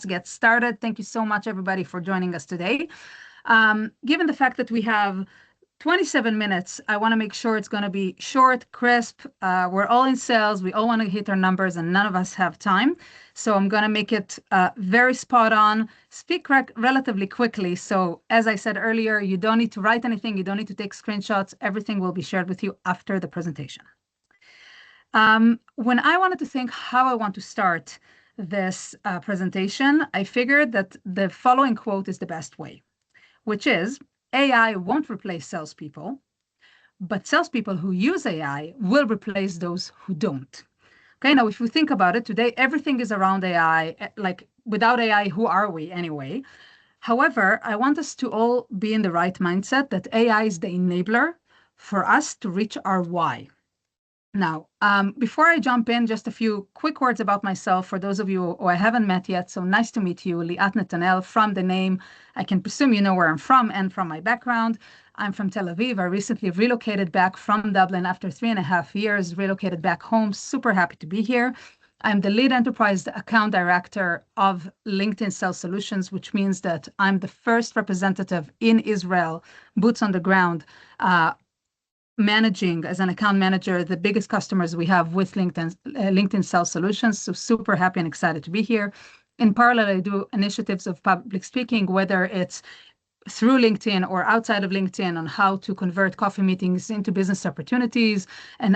get started. Thank you so much, everybody, for joining us today. Given the fact that we have 27 minutes, I want to make sure it's going to be short, crisp. We're all in sales. We all want to hit our numbers, and none of us have time. So I'm going to make it very spot on, speak relatively quickly. So as I said earlier, you don't need to write anything. You don't need to take screenshots. Everything will be shared with you after the presentation. When I wanted to think how I want to start this presentation, I figured that the following quote is the best way, which is, AI won't replace salespeople, but salespeople who use AI will replace those who don't. Okay, now if we think about it, today everything is around AI. Like, without AI, who are we anyway? However, I want us to all be in the right mindset that AI is the enabler for us to reach our why. Now, before I jump in, just a few quick words about myself for those of you who I haven't met yet. So nice to meet you, Liat Netanel. From the name, I can presume you know where I'm from and from my background. I'm from Tel Aviv. I recently relocated back from Dublin after 3.5 years, relocated back home. Super happy to be here. I'm the lead enterprise account director of LinkedIn Sales Solutions, which means that I'm the first representative in Israel, boots on the ground, managing as an account manager the biggest customers we have with LinkedIn Sales Solutions. So super happy and excited to be here. In parallel, I do initiatives of public speaking, whether it's through LinkedIn or outside of LinkedIn, on how to convert coffee meetings into business opportunities, and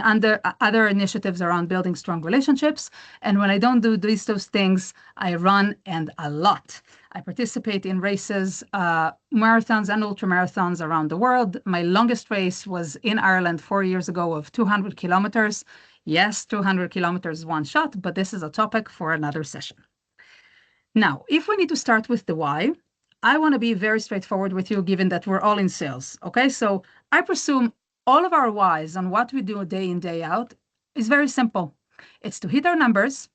other initiatives around building strong relationships. And when I don't do those things, I run, and a lot. I participate in races, marathons and ultramarathons around the world. My longest race was in Ireland 4 years ago of 200 kilometers. Yes, 200 kilometers one shot, but this is a topic for another session. Now, if we need to start with the why, I want to be very straightforward with you, given that we're all in sales. Okay, so I presume all of our whys on what we do day in, day out is very simple. It's to hit our numbers,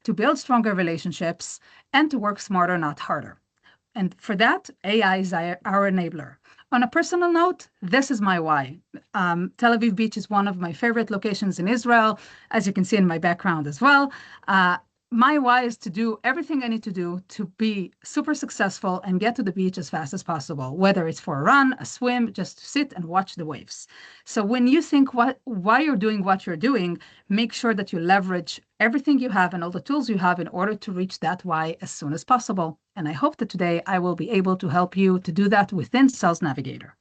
to build stronger relationships, and to work smarter, not harder. And for that, AI is our enabler. On a personal note, this is my why. Tel Aviv Beach is one of my favorite locations in Israel, as you can see in my background as well. My why is to do everything I need to do to be super successful and get to the beach as fast as possible, whether it's for a run, a swim, just to sit and watch the waves. So when you think why you're doing what you're doing, make sure that you leverage everything you have and all the tools you have in order to reach that why as soon as possible. And I hope that today I will be able to help you to do that within Sales Navigator.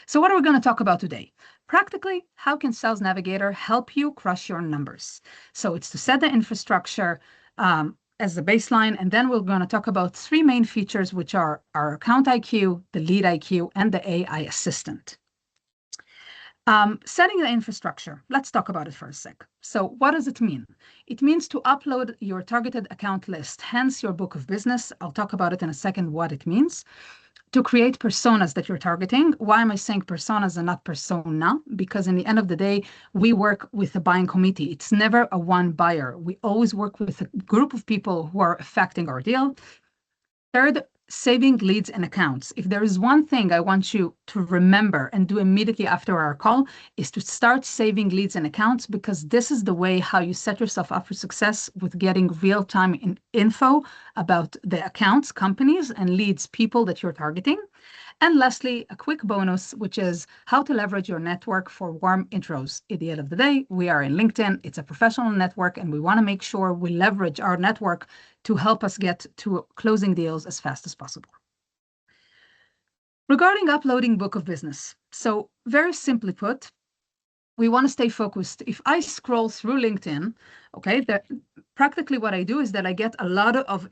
So what are we going to talk about today? Practically, how can Sales Navigator help you crush your numbers? So it's to set the infrastructure as the baseline, and then we're going to talk about 3 main features, which are our account IQ, the lead IQ, and the AI assistant. Setting the infrastructure, let's talk about it for a sec. So what does it mean? It means to upload your targeted account list, hence your book of business. I'll talk about it in a second, what it means. To create personas that you're targeting. Why am I saying personas and not persona? Because in the end of the day, we work with a buying committee. It's never a one buyer. We always work with a group of people who are affecting our deal. Third, saving leads and accounts. If there is one thing I want you to remember and do immediately after our call, is to start saving leads and accounts, because this is the way how you set yourself up for success with getting real-time info about the accounts, companies, and leads, people that you're targeting. And lastly, a quick bonus, which is how to leverage your network for warm intros. At the end of the day, we are in LinkedIn. It's a professional network, and we want to make sure we leverage our network to help us get to closing deals as fast as possible. Regarding uploading book of business, so very simply put, we want to stay focused. If I scroll through LinkedIn, okay, practically what I do is that I get a lot of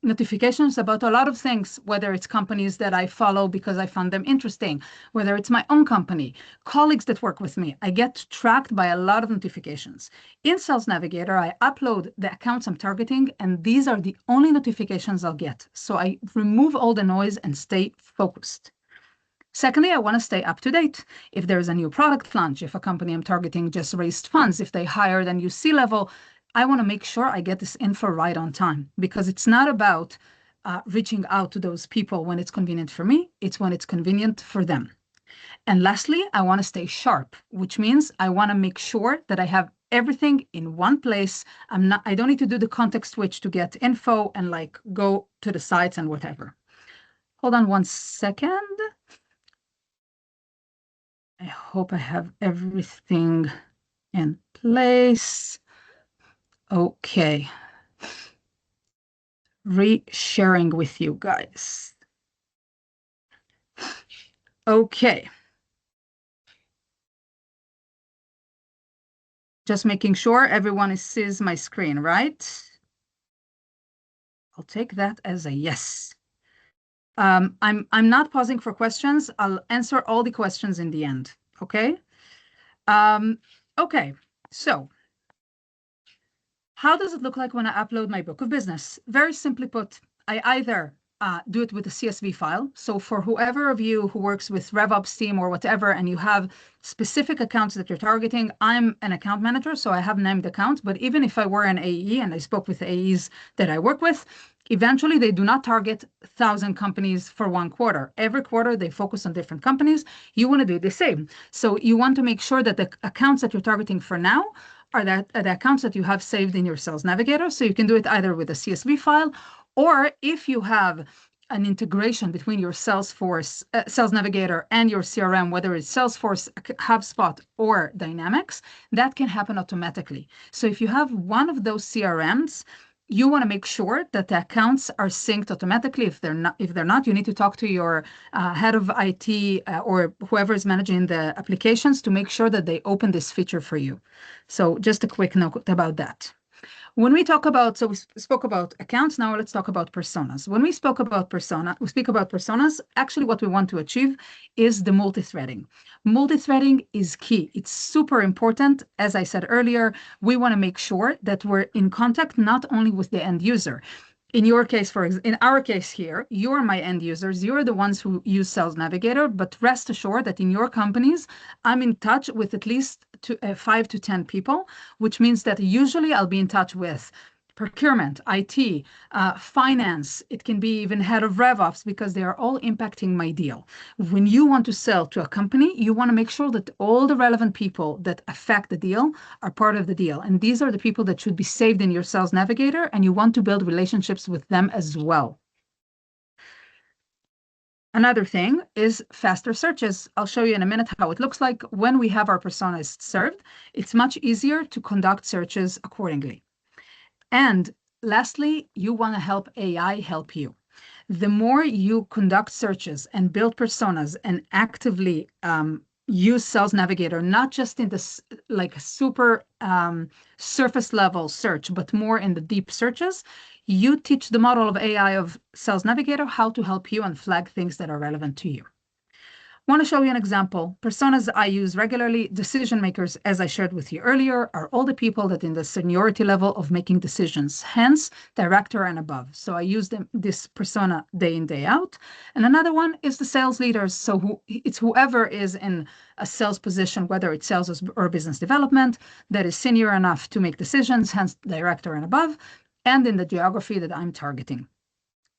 notifications about a lot of things, whether it's companies that I follow because I found them interesting, whether it's my own company, colleagues that work with me. I get tracked by a lot of notifications. In Sales Navigator, I upload the accounts I'm targeting, and these are the only notifications I'll get. So I remove all the noise and stay focused. Secondly, I want to stay up to date. If there's a new product launch, if a company I'm targeting just raised funds, if they hired a new C-level, I want to make sure I get this info right on time, because it's not about reaching out to those people when it's convenient for me. It's when it's convenient for them. And lastly, I want to stay sharp, which means I want to make sure that I have everything in one place. I don't need to do the context switch to get info and like go to the sites and whatever. Hold on one second. I hope I have everything in place. Okay. Re-sharing with you guys. Okay. Just making sure everyone sees my screen, right? I'll take that as a yes. I'm not pausing for questions. I'll answer all the questions in the end. Okay. Okay. So how does it look like when I upload my book of business? Very simply put, I either do it with a CSV file. So for whoever of you who works with RevOps team or whatever, and you have specific accounts that you're targeting, I'm an account manager, so I have named accounts. But even if I were an AE and I spoke with the AEs that I work with, eventually they do not target 1,000 companies for one quarter. Every quarter they focus on different companies. You want to do the same. So you want to make sure that the accounts that you're targeting for now are the accounts that you have saved in your Sales Navigator. So you can do it either with a CSV file, or if you have an integration between your Salesforce, Sales Navigator and your CRM, whether it's Salesforce, HubSpot, or Dynamics, that can happen automatically. So if you have one of those CRMs, you want to make sure that the accounts are synced automatically. If they're not, you need to talk to your head of IT or whoever is managing the applications to make sure that they open this feature for you. So just a quick note about that. When we talk about, so we spoke about accounts, now let's talk about personas. When we speak about personas, actually what we want to achieve is the multi-threading. Multi-threading is key. It's super important. As I said earlier, we want to make sure that we're in contact not only with the end user. In your case, in our case here, you're my end users. You're the ones who use Sales Navigator, but rest assured that in your companies, I'm in touch with at least 5 to 10 people, which means that usually I'll be in touch with procurement, IT, finance. It can be even head of RevOps because they are all impacting my deal. When you want to sell to a company, you want to make sure that all the relevant people that affect the deal are part of the deal. And these are the people that should be saved in your Sales Navigator, and you want to build relationships with them as well. Another thing is faster searches. I'll show you in a minute how it looks like when we have our personas served. It's much easier to conduct searches accordingly. And lastly, you want to help AI help you. The more you conduct searches and build personas and actively use Sales Navigator, not just in this like super surface level search, but more in the deep searches, you teach the model of AI of Sales Navigator how to help you and flag things that are relevant to you. I want to show you an example. Personas I use regularly, decision makers, as I shared with you earlier, are all the people that in the seniority level of making decisions, hence director and above. So I use this persona day in, day out. And another one is the sales leaders. So it's whoever is in a sales position, whether it's sales or business development, that is senior enough to make decisions, hence director and above, and in the geography that I'm targeting.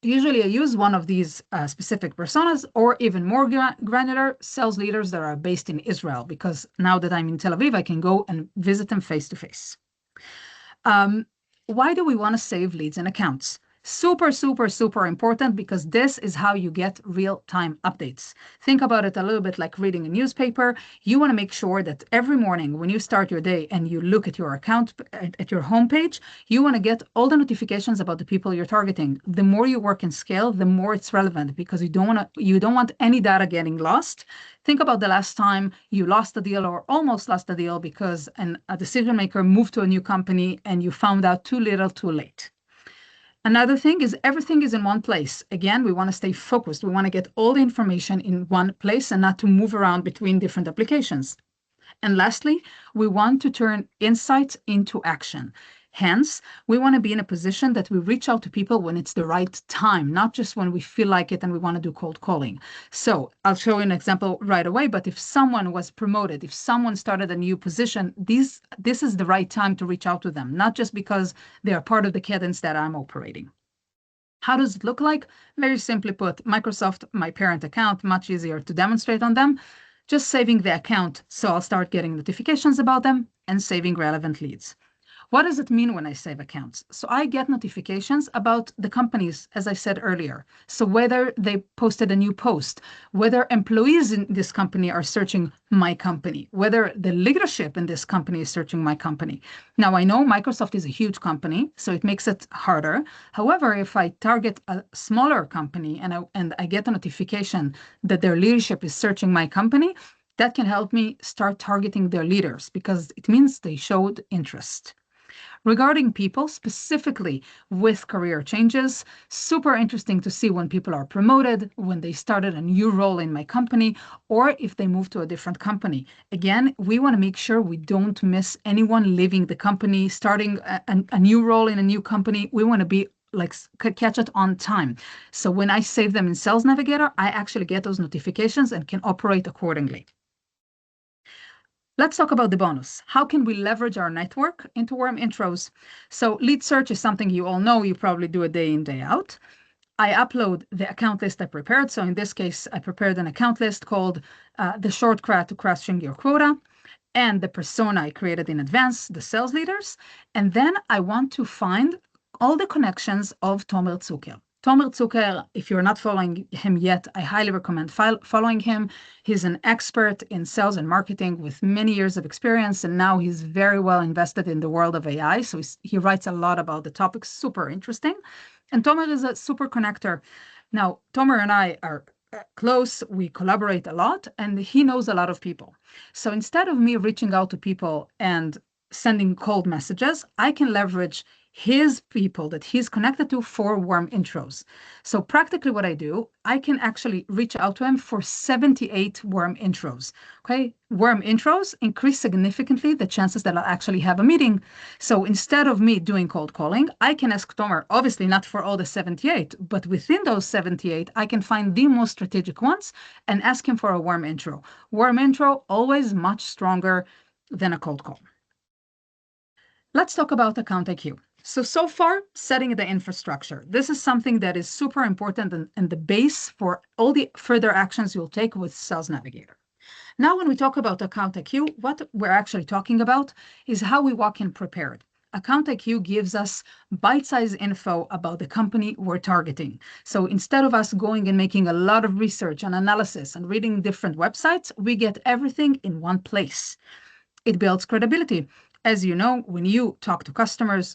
Usually I use one of these specific personas, or even more granular sales leaders that are based in Israel, because now that I'm in Tel Aviv, I can go and visit them face to face. Why do we want to save leads and accounts? Super, super, super important, because this is how you get real-time updates. Think about it a little bit like reading a newspaper. You want to make sure that every morning when you start your day and you look at your account, at your homepage, you want to get all the notifications about the people you're targeting. The more you work and scale, the more it's relevant, because you don't want any data getting lost. Think about the last time you lost a deal or almost lost a deal because a decision maker moved to a new company and you found out too little, too late. Another thing is everything is in one place. Again, we want to stay focused. We want to get all the information in one place and not to move around between different applications. And lastly, we want to turn insights into action. Hence, we want to be in a position that we reach out to people when it's the right time, not just when we feel like it and we want to do cold calling. So I'll show you an example right away, but if someone was promoted, if someone started a new position, this is the right time to reach out to them, not just because they are part of the cadence that I'm operating. How does it look like? Very simply put, Microsoft, my parent account, much easier to demonstrate on them. just saving the account. So I'll start getting notifications about them and saving relevant leads. What does it mean when I save accounts? So I get notifications about the companies, as I said earlier. So whether they posted a new post, whether employees in this company are searching my company, whether the leadership in this company is searching my company. Now, I know Microsoft is a huge company, so it makes it harder. However, if I target a smaller company and I get a notification that their leadership is searching my company, that can help me start targeting their leaders because it means they showed interest. Regarding people, specifically with career changes, super interesting to see when people are promoted, when they started a new role in my company, or if they move to a different company. Again, we want to make sure we don't miss anyone leaving the company, starting a new role in a new company. We want to be like catch it on time. So when I save them in Sales Navigator, I actually get those notifications and can operate accordingly. Let's talk about the bonus. How can we leverage our network into warm intros? So lead search is something you all know. You probably do it day in, day out. I upload the account list I prepared. So in this case, I prepared an account list called the shortcut to crushing your quota and the persona I created in advance, the sales leaders. And then I want to find all the connections of Tomer Zucker. Tomer Zucker, if you're not following him yet, I highly recommend following him. He's an expert in sales and marketing with many years of experience, and now he's very well invested in the world of AI. So he writes a lot about the topic, super interesting. And Tomer is a super connector. Now, Tomer and I are close, we collaborate a lot, and he knows a lot of people. So instead of me reaching out to people and sending cold messages, I can leverage his people that he's connected to for warm intros. So practically what I do, I can actually reach out to him for 78 warm intros. Okay, warm intros increase significantly the chances that I'll actually have a meeting. So instead of me doing cold calling, I can ask Tomer, obviously not for all the 78, but within those 78, I can find the most strategic ones and ask him for a warm intro. Warm intro, always much stronger than a cold call. Let's talk about account IQ. So far, setting the infrastructure. This is something that is super important and the base for all the further actions you'll take with Sales Navigator. Now, when we talk about account IQ, what we're actually talking about is how we walk in prepared. Account IQ gives us bite-sized info about the company we're targeting. So instead of us going and making a lot of research and analysis and reading different websites, we get everything in one place. It builds credibility. As you know, when you talk to customers,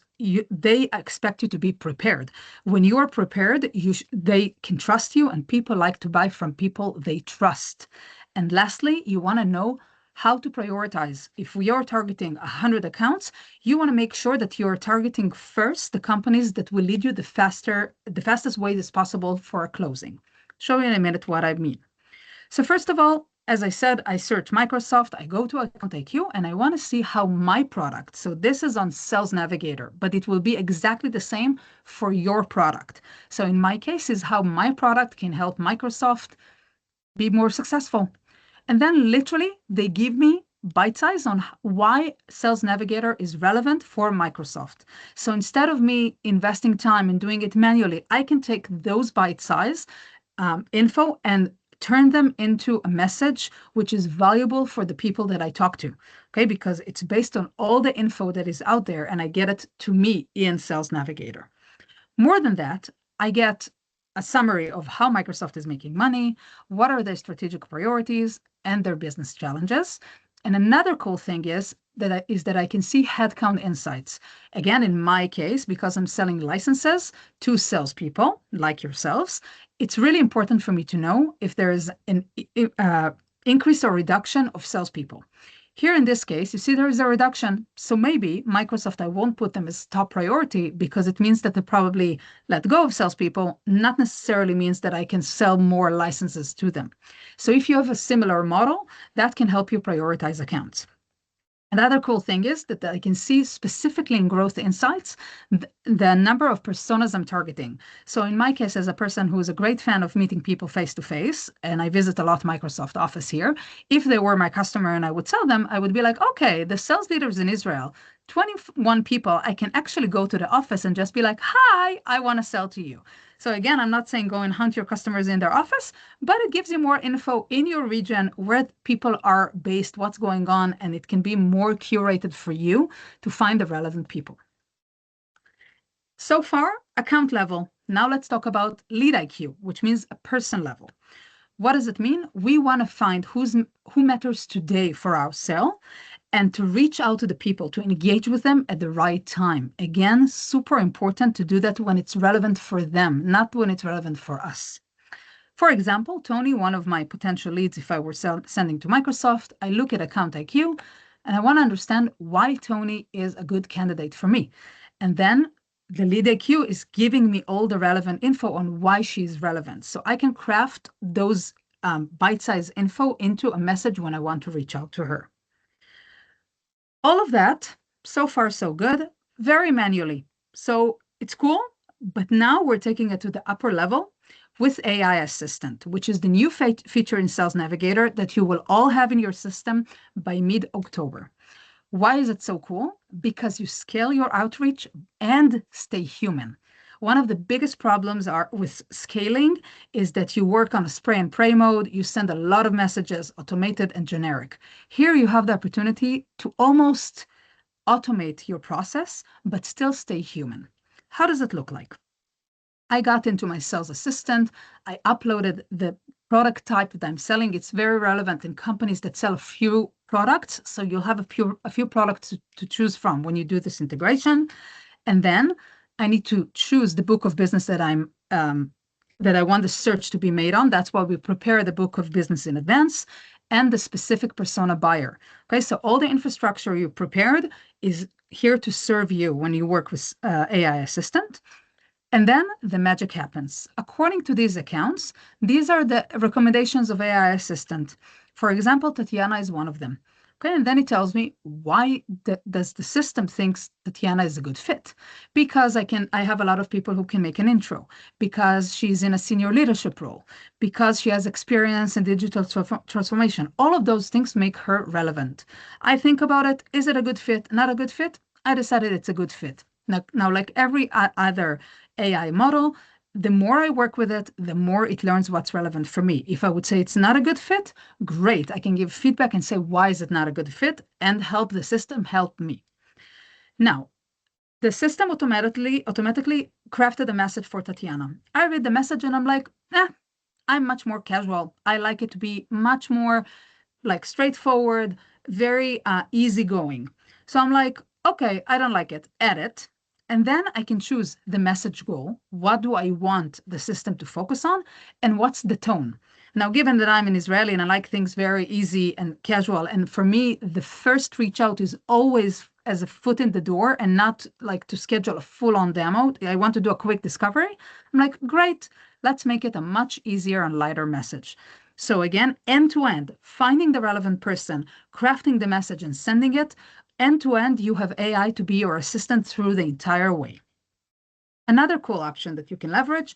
they expect you to be prepared. When you are prepared, they can trust you, and people like to buy from people they trust. And lastly, you want to know how to prioritize. If we are targeting 100 accounts, you want to make sure that you're targeting first the companies that will lead you the fastest way as possible for a closing. Show you in a minute what I mean. So first of all, as I said, I search Microsoft, I go to Account IQ, and I want to see how my product, so this is on Sales Navigator, but it will be exactly the same for your product. So in my case is how my product can help Microsoft be more successful. And then literally they give me bite size on why Sales Navigator is relevant for Microsoft. So instead of me investing time and doing it manually, I can take those bite size info and turn them into a message which is valuable for the people that I talk to, okay? Because it's based on all the info that is out there and I get it to me in Sales Navigator. More than that, I get a summary of how Microsoft is making money, what are their strategic priorities and their business challenges. And another cool thing is that I can see headcount insights. Again, in my case, because I'm selling licenses to salespeople like yourselves, it's really important for me to know if there is an increase or reduction of salespeople. Here in this case, you see there is a reduction. So maybe Microsoft, I won't put them as top priority because it means that they probably let go of salespeople, not necessarily means that I can sell more licenses to them. So if you have a similar model, that can help you prioritize accounts. Another cool thing is that I can see specifically in growth insights the number of personas I'm targeting. So in my case, as a person who is a great fan of meeting people face to face, and I visit a lot Microsoft office here, if they were my customer and I would sell them, I would be like, okay, the sales leaders in Israel, 21 people, I can actually go to the office and just be like, hi, I want to sell to you. So again, I'm not saying go and hunt your customers in their office, but it gives you more info in your region where people are based, what's going on, and it can be more curated for you to find the relevant people. So far, account level. Now let's talk about lead IQ, which means a person level. What does it mean? We want to find who matters today for our sale and to reach out to the people, to engage with them at the right time. Again, super important to do that when it's relevant for them, not when it's relevant for us. For example, Tony, one of my potential leads, if I were sending to Microsoft, I look at account IQ and I want to understand why Tony is a good candidate for me. And then the lead IQ is giving me all the relevant info on why she's relevant. So I can craft those bite-sized info into a message when I want to reach out to her. All of that, so far so good, very manually. So it's cool, but now we're taking it to the upper level with AI Assistant, which is the new feature in Sales Navigator that you will all have in your system by mid-October. Why is it so cool? Because you scale your outreach and stay human. One of the biggest problems with scaling is that you work on a spray and pray mode. You send a lot of messages, automated and generic. Here you have the opportunity to almost automate your process, but still stay human. How does it look like? I got into my sales assistant. I uploaded the product type that I'm selling. It's very relevant in companies that sell a few products. So you'll have a few products to choose from when you do this integration. And then I need to choose the book of business that I want the search to be made on. That's why we prepare the book of business in advance and the specific persona buyer. Okay, so all the infrastructure you prepared is here to serve you when you work with AI Assistant. And then the magic happens. According to these accounts, these are the recommendations of AI Assistant. For example, Tatiana is one of them. Okay, and then it tells me why does the system thinks Tatiana is a good fit? Because I have a lot of people who can make an intro, because she's in a senior leadership role, because she has experience in digital transformation. All of those things make her relevant. I think about it, is it a good fit? Not a good fit? I decided it's a good fit. Now, like every other AI model, the more I work with it, the more it learns what's relevant for me. If I would say it's not a good fit, great. I can give feedback and say, why is it not a good fit? And help the system help me. Now, the system automatically crafted a message for Tatiana. I read the message and I'm like, I'm much more casual. I like it to be much more like straightforward, very easygoing. So I'm like, okay, I don't like it. Edit. And then I can choose the message goal. What do I want the system to focus on? And what's the tone? Now, given that I'm an Israeli and I like things very easy and casual, and for me, the first reach out is always as a foot in the door and not like to schedule a full-on demo. I want to do a quick discovery. I'm like, great, let's make it a much easier and lighter message. So again, end-to-end, finding the relevant person, crafting the message and sending it, end-to-end, you have AI to be your assistant through the entire way. Another cool option that you can leverage,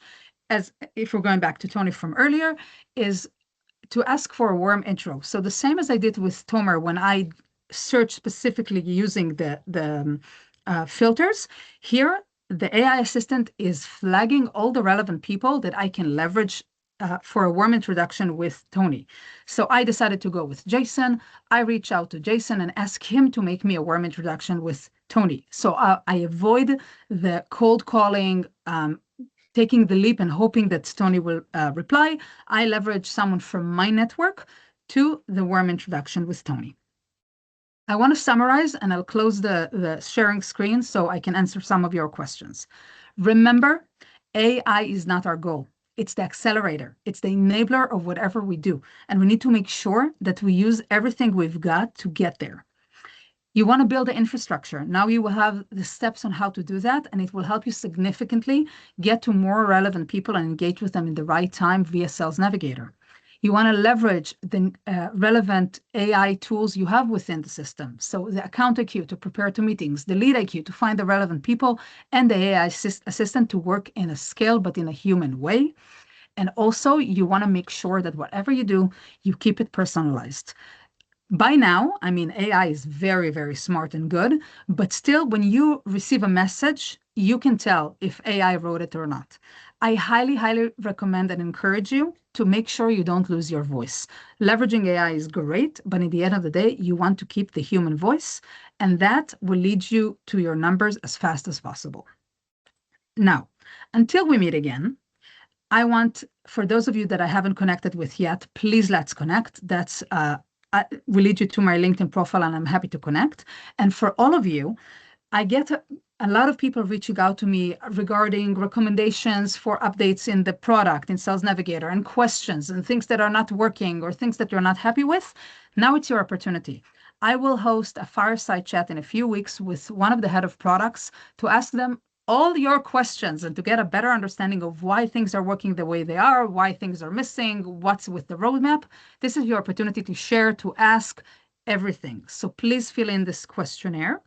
as if we're going back to Tony from earlier, is to ask for a warm intro. So the same as I did with Tomer when I searched specifically using the filters, here the AI assistant is flagging all the relevant people that I can leverage for a warm introduction with Tony. So I decided to go with Jason. I reach out to Jason and ask him to make me a warm introduction with Tony. So I avoid the cold calling, taking the leap and hoping that Tony will reply. I leverage someone from my network to the warm introduction with Tony. I want to summarize and I'll close the sharing screen so I can answer some of your questions. Remember, AI is not our goal. It's the accelerator. It's the enabler of whatever we do. And we need to make sure that we use everything we've got to get there. You want to build the infrastructure. Now you will have the steps on how to do that, and it will help you significantly get to more relevant people and engage with them in the right time via Sales Navigator. You want to leverage the relevant AI tools you have within the system. So the account IQ to prepare to meetings, the lead IQ to find the relevant people, and the AI assistant to work in a scale, but in a human way. And also you want to make sure that whatever you do, you keep it personalized. By now, I mean, AI is very, very smart and good, but still when you receive a message, you can tell if AI wrote it or not. I highly, highly recommend and encourage you to make sure you don't lose your voice. Leveraging AI is great, but in the end of the day, you want to keep the human voice, and that will lead you to your numbers as fast as possible. Now, until we meet again, I want, for those of you that I haven't connected with yet, please let's connect. That's will lead you to my LinkedIn profile, and I'm happy to connect. And for all of you, I get a lot of people reaching out to me regarding recommendations for updates in the product in Sales Navigator and questions and things that are not working or things that you're not happy with. Now it's your opportunity. I will host a fireside chat in a few weeks with one of the head of products to ask them all your questions and to get a better understanding of why things are working the way they are, why things are missing, what's with the roadmap. This is your opportunity to share, to ask everything. So please fill in this questionnaire.